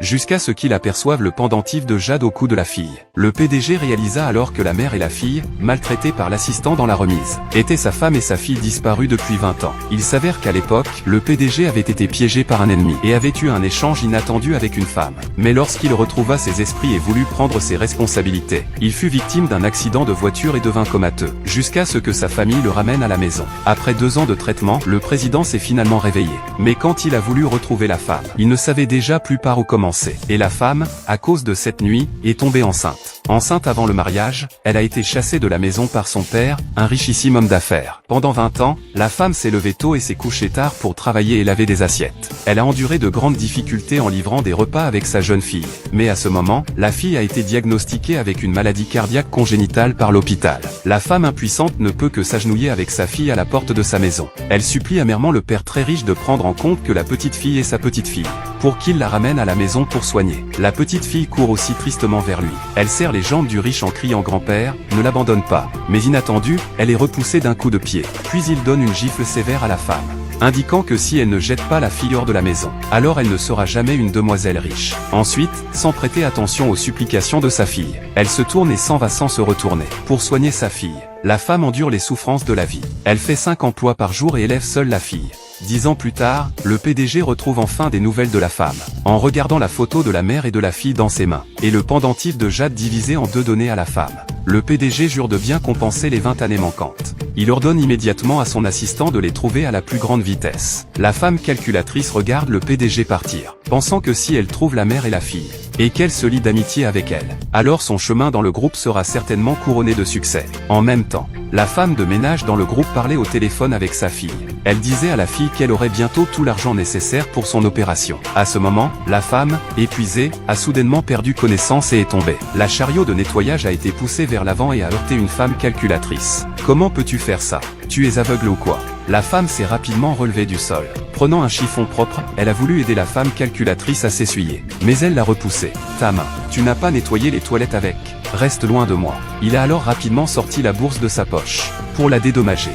jusqu'à ce qu'il aperçoive le pendentif de Jade au cou de la fille. Le PDG réalisa alors que la mère et la fille, maltraitées par l'assistant dans la remise, étaient sa femme et sa fille disparues depuis 20 ans. Il s'avère qu'à l'époque, le PDG avait été piégé par un ennemi et avait eu un échange inattendu avec une femme. Mais lorsqu'il retrouva ses esprits et voulut prendre ses responsabilités, il fut victime d'un accident de voiture et devint comateux, jusqu'à ce que sa famille le ramène à la maison. Après 2 ans de traitement, le président s'est finalement réveillé. Mais quand il a voulu retrouver la femme, il ne savait déjà plus par où commencer. Et la femme, à cause de cette nuit, est tombée enceinte. Enceinte avant le mariage, elle a été chassée de la maison par son père, un richissime homme d'affaires. Pendant 20 ans, la femme s'est levée tôt et s'est couchée tard pour travailler et laver des assiettes. Elle a enduré de grandes difficultés en livrant des repas avec sa jeune fille. Mais à ce moment, la fille a été diagnostiquée avec une maladie cardiaque congénitale par l'hôpital. La femme impuissante ne peut que s'agenouiller avec sa fille à la porte de sa maison. Elle supplie amèrement le père très riche de prendre en compte que la petite fille est sa petite fille, pour qu'il la ramène à la maison pour soigner. La petite fille court aussi tristement vers lui. Elle serre les jambes du riche en criant « Grand-père, ne l'abandonne pas ». Mais inattendu, elle est repoussée d'un coup de pied. Puis il donne une gifle sévère à la femme, indiquant que si elle ne jette pas la fille hors de la maison, alors elle ne sera jamais une demoiselle riche. Ensuite, sans prêter attention aux supplications de sa fille, elle se tourne et s'en va sans se retourner. Pour soigner sa fille, la femme endure les souffrances de la vie. Elle fait 5 emplois par jour et élève seule la fille. 10 ans plus tard, le PDG retrouve enfin des nouvelles de la femme, en regardant la photo de la mère et de la fille dans ses mains, et le pendentif de Jade divisé en 2 donné à la femme. Le PDG jure de bien compenser les 20 années manquantes. Il ordonne immédiatement à son assistant de les trouver à la plus grande vitesse. La femme calculatrice regarde le PDG partir, pensant que si elle trouve la mère et la fille, et qu'elle se lie d'amitié avec elle, alors son chemin dans le groupe sera certainement couronné de succès. En même temps, la femme de ménage dans le groupe parlait au téléphone avec sa fille. Elle disait à la fille qu'elle aurait bientôt tout l'argent nécessaire pour son opération. À ce moment, la femme, épuisée, a soudainement perdu connaissance et est tombée. La chariot de nettoyage a été poussée vers l'avant et a heurté une femme calculatrice. Comment peux-tu faire ça? Tu es aveugle ou quoi? La femme s'est rapidement relevée du sol. Prenant un chiffon propre, elle a voulu aider la femme calculatrice à s'essuyer. Mais elle l'a repoussé. Ta main, tu n'as pas nettoyé les toilettes avec. Reste loin de moi. Il a alors rapidement sorti la bourse de sa poche, pour la dédommager.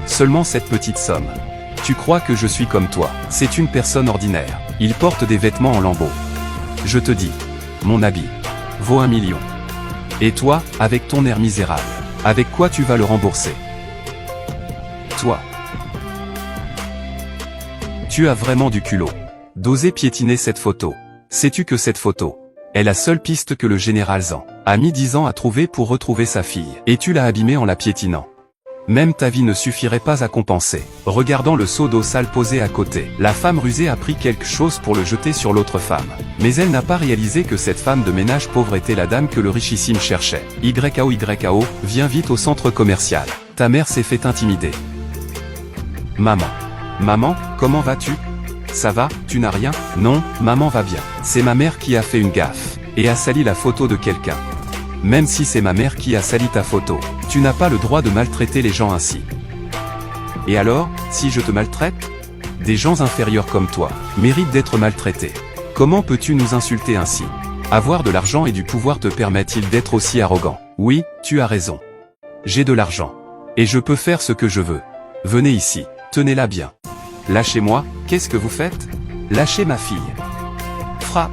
Seulement cette petite somme. Tu crois que je suis comme toi? C'est une personne ordinaire. Il porte des vêtements en lambeaux. Je te dis, mon habit vaut 1 million. Et toi, avec ton air misérable, avec quoi tu vas le rembourser? Toi, tu as vraiment du culot d'oser piétiner cette photo. Sais-tu que cette photo est la seule piste que le général Zan a mis 10 ans à trouver pour retrouver sa fille, et tu l'as abîmée en la piétinant. Même ta vie ne suffirait pas à compenser. Regardant le seau d'eau sale posé à côté, la femme rusée a pris quelque chose pour le jeter sur l'autre femme. Mais elle n'a pas réalisé que cette femme de ménage pauvre était la dame que le richissime cherchait. YAO, viens vite au centre commercial. Ta mère s'est fait intimider. Maman. Maman, comment vas-tu? Ça va, tu n'as rien? Non, maman va bien. C'est ma mère qui a fait une gaffe, et a sali la photo de quelqu'un. Même si c'est ma mère qui a sali ta photo, tu n'as pas le droit de maltraiter les gens ainsi. Et alors, si je te maltraite? Des gens inférieurs comme toi méritent d'être maltraités. Comment peux-tu nous insulter ainsi? Avoir de l'argent et du pouvoir te permet-il d'être aussi arrogant? Oui, tu as raison. J'ai de l'argent. Et je peux faire ce que je veux. Venez ici, tenez-la bien. Lâchez-moi, qu'est-ce que vous faites? Lâchez ma fille. Frappe.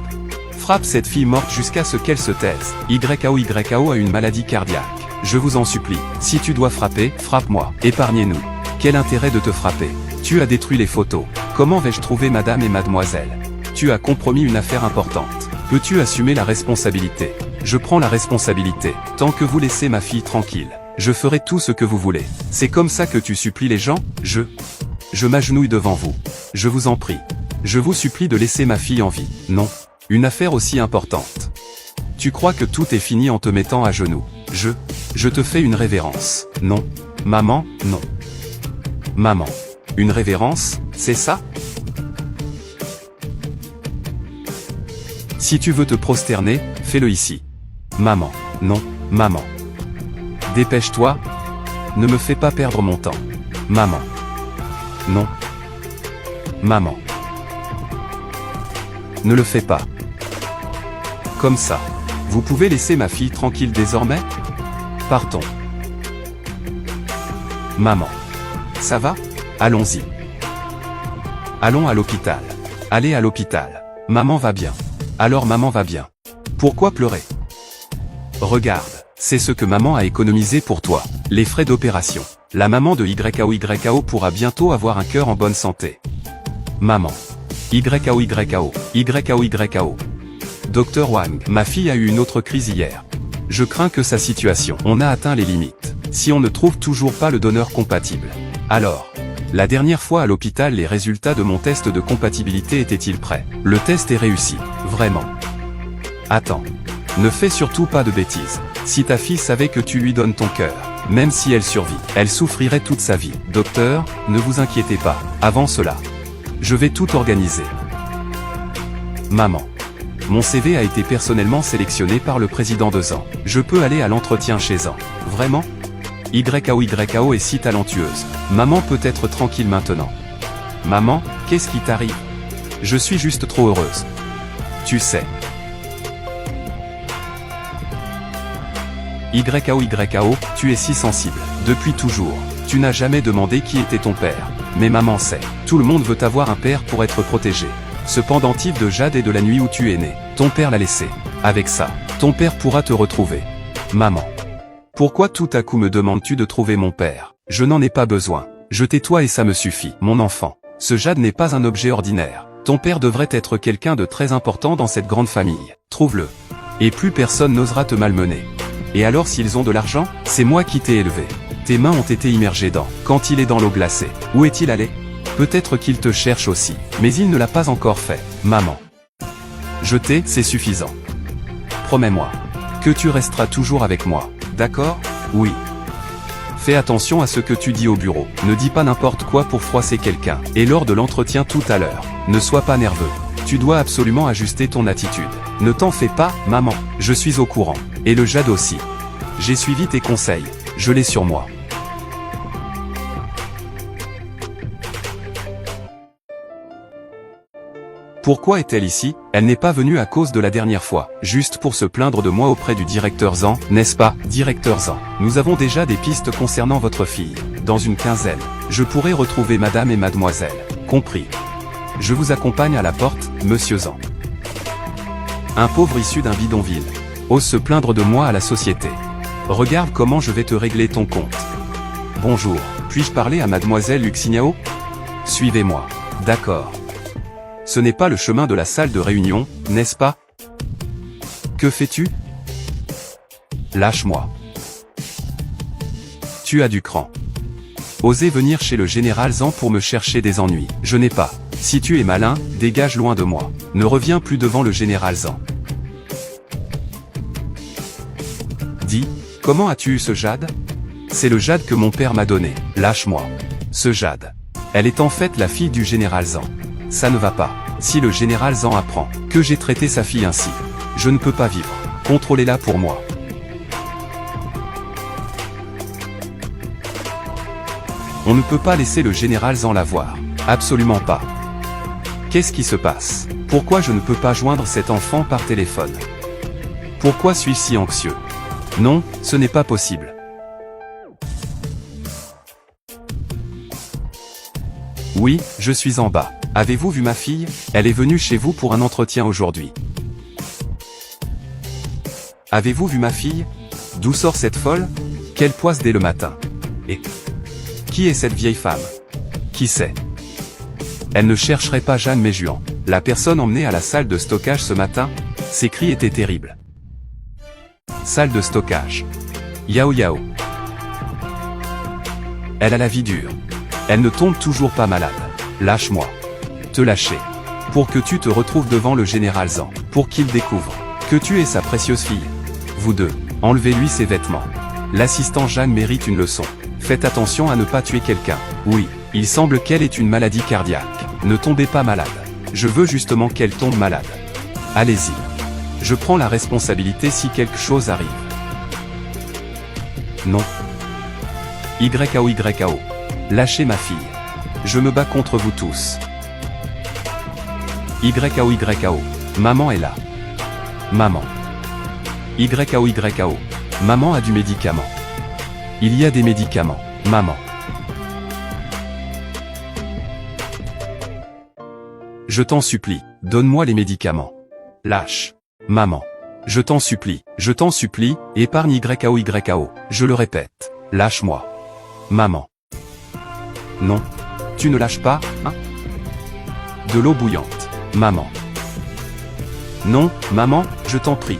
Frappe cette fille morte jusqu'à ce qu'elle se taise. YAO a une maladie cardiaque. Je vous en supplie, si tu dois frapper, frappe-moi. Épargnez-nous. Quel intérêt de te frapper? Tu as détruit les photos. Comment vais-je trouver madame et mademoiselle? Tu as compromis une affaire importante. Peux-tu assumer la responsabilité? Je prends la responsabilité. Tant que vous laissez ma fille tranquille, je ferai tout ce que vous voulez. C'est comme ça que tu supplies les gens? Je m'agenouille devant vous. Je vous en prie. Je vous supplie de laisser ma fille en vie. Non. Une affaire aussi importante. Tu crois que tout est fini en te mettant à genoux. Je te fais une révérence. Non. Maman, non. Maman. Une révérence, c'est ça? Si tu veux te prosterner, fais-le ici. Maman. Non. Maman. Dépêche-toi. Ne me fais pas perdre mon temps. Maman. Non. Maman. Ne le fais pas. Comme ça. Vous pouvez laisser ma fille tranquille désormais? Partons. Maman. Ça va? Allons-y. Allons à l'hôpital. Allez à l'hôpital. Maman va bien. Alors maman va bien. Pourquoi pleurer? Regarde, c'est ce que maman a économisé pour toi. Les frais d'opération. La maman de YAO pourra bientôt avoir un cœur en bonne santé. Maman. YAO. Docteur Wang, ma fille a eu une autre crise hier. Je crains que sa situation. On a atteint les limites. Si on ne trouve toujours pas le donneur compatible. Alors, la dernière fois à l'hôpital, les résultats de mon test de compatibilité étaient-ils prêts? Le test est réussi. Vraiment. Attends. Ne fais surtout pas de bêtises. Si ta fille savait que tu lui donnes ton cœur, même si elle survit, elle souffrirait toute sa vie. Docteur, ne vous inquiétez pas. Avant cela, je vais tout organiser. Maman. Mon CV a été personnellement sélectionné par le président de ZAN. Je peux aller à l'entretien chez ZAN. Vraiment? YAO est si talentueuse. Maman peut être tranquille maintenant. Maman, qu'est-ce qui t'arrive? Je suis juste trop heureuse. Tu sais. YAO, tu es si sensible. Depuis toujours, tu n'as jamais demandé qui était ton père. Mais maman sait. Tout le monde veut avoir un père pour être protégé. Ce pendentif de jade est de la nuit où tu es né. Ton père l'a laissé. Avec ça, ton père pourra te retrouver. Maman. Pourquoi tout à coup me demandes-tu de trouver mon père? Je n'en ai pas besoin. Je tais-toi et ça me suffit. Mon enfant, ce jade n'est pas un objet ordinaire. Ton père devrait être quelqu'un de très important dans cette grande famille. Trouve-le. Et plus personne n'osera te malmener. Et alors s'ils ont de l'argent, c'est moi qui t'ai élevé. Tes mains ont été immergées dans. Quand il est dans l'eau glacée, où est-il allé? Peut-être qu'il te cherche aussi, mais il ne l'a pas encore fait. Maman. Je t'ai, c'est suffisant. Promets-moi que tu resteras toujours avec moi, d'accord? Oui. Fais attention à ce que tu dis au bureau. Ne dis pas n'importe quoi pour froisser quelqu'un. Et lors de l'entretien tout à l'heure, ne sois pas nerveux. Tu dois absolument ajuster ton attitude. Ne t'en fais pas, maman. Je suis au courant. Et le jade aussi. J'ai suivi tes conseils. Je l'ai sur moi. Pourquoi est-elle ici? Elle n'est pas venue à cause de la dernière fois, juste pour se plaindre de moi auprès du directeur ZAN, n'est-ce pas, directeur ZAN? Nous avons déjà des pistes concernant votre fille. Dans une quinzaine, je pourrai retrouver madame et mademoiselle. Compris. Je vous accompagne à la porte, monsieur ZAN. Un pauvre issu d'un bidonville ose se plaindre de moi à la société. Regarde comment je vais te régler ton compte. Bonjour, puis-je parler à mademoiselle Luxignao? Suivez-moi. D'accord. Ce n'est pas le chemin de la salle de réunion, n'est-ce pas? Que fais-tu? Lâche-moi. Tu as du cran. Osez venir chez le général ZAN pour me chercher des ennuis. Je n'ai pas. Si tu es malin, dégage loin de moi. Ne reviens plus devant le général ZAN. Dis, comment as-tu eu ce jade? C'est le jade que mon père m'a donné. Lâche-moi. Ce jade. Elle est en fait la fille du général ZAN. Ça ne va pas. Si le général ZAN apprend que j'ai traité sa fille ainsi, je ne peux pas vivre. Contrôlez-la pour moi. On ne peut pas laisser le général ZAN la voir. Absolument pas. Qu'est-ce qui se passe? Pourquoi je ne peux pas joindre cet enfant par téléphone? Pourquoi suis-je si anxieux? Non, ce n'est pas possible. Oui, je suis en bas. Avez-vous vu ma fille? Elle est venue chez vous pour un entretien aujourd'hui. Avez-vous vu ma fille? D'où sort cette folle? Quelle poisse dès le matin? Et qui est cette vieille femme? Qui sait? Elle ne chercherait pas Jeanne mais Juan. La personne emmenée à la salle de stockage ce matin? Ses cris étaient terribles. Salle de stockage. Yao. Elle a la vie dure. Elle ne tombe toujours pas malade. Lâche-moi. Te lâcher. Pour que tu te retrouves devant le général ZAN. Pour qu'il découvre que tu es sa précieuse fille. Vous deux, enlevez-lui ses vêtements. L'assistant Jeanne mérite une leçon. Faites attention à ne pas tuer quelqu'un. Oui, il semble qu'elle ait une maladie cardiaque. Ne tombez pas malade. Je veux justement qu'elle tombe malade. Allez-y. Je prends la responsabilité si quelque chose arrive. Non. YAO. Lâchez ma fille. Je me bats contre vous tous. YAO. Maman est là. Maman. YAO. Maman a du médicament. Il y a des médicaments. Maman. Je t'en supplie, donne-moi les médicaments. Lâche. Maman. Je t'en supplie, épargne YAO. Je le répète. Lâche-moi. Maman. Non. Tu ne lâches pas, hein? De l'eau bouillante. Maman. Non, maman, je t'en prie.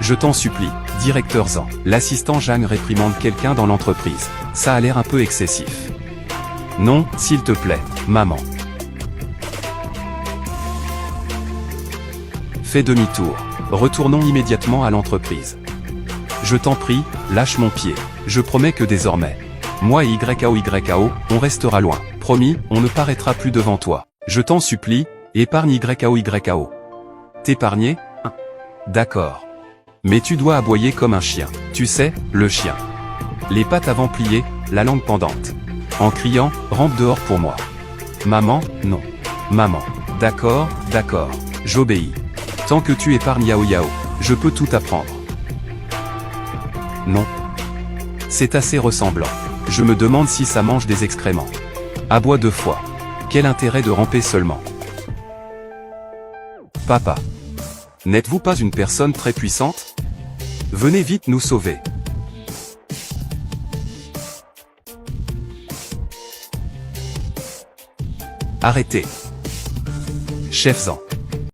Je t'en supplie, directeur Zan. L'assistant Jeanne réprimande quelqu'un dans l'entreprise. Ça a l'air un peu excessif. Non, s'il te plaît, maman. Fais demi-tour. Retournons immédiatement à l'entreprise. Je t'en prie, lâche mon pied. Je promets que désormais, moi et YAO, on restera loin. Promis, on ne paraîtra plus devant toi. Je t'en supplie, épargne YAO. T'épargner, hein? D'accord. Mais tu dois aboyer comme un chien. Tu sais, le chien. Les pattes avant pliées, la langue pendante. En criant, rentre dehors pour moi. Maman, non. Maman. D'accord, j'obéis. Tant que tu épargnes Yao, je peux tout apprendre. Non. C'est assez ressemblant. Je me demande si ça mange des excréments. Aboie 2 fois. Quel intérêt de ramper seulement? Papa. N'êtes-vous pas une personne très puissante? Venez vite nous sauver. Arrêtez. Chef Zan.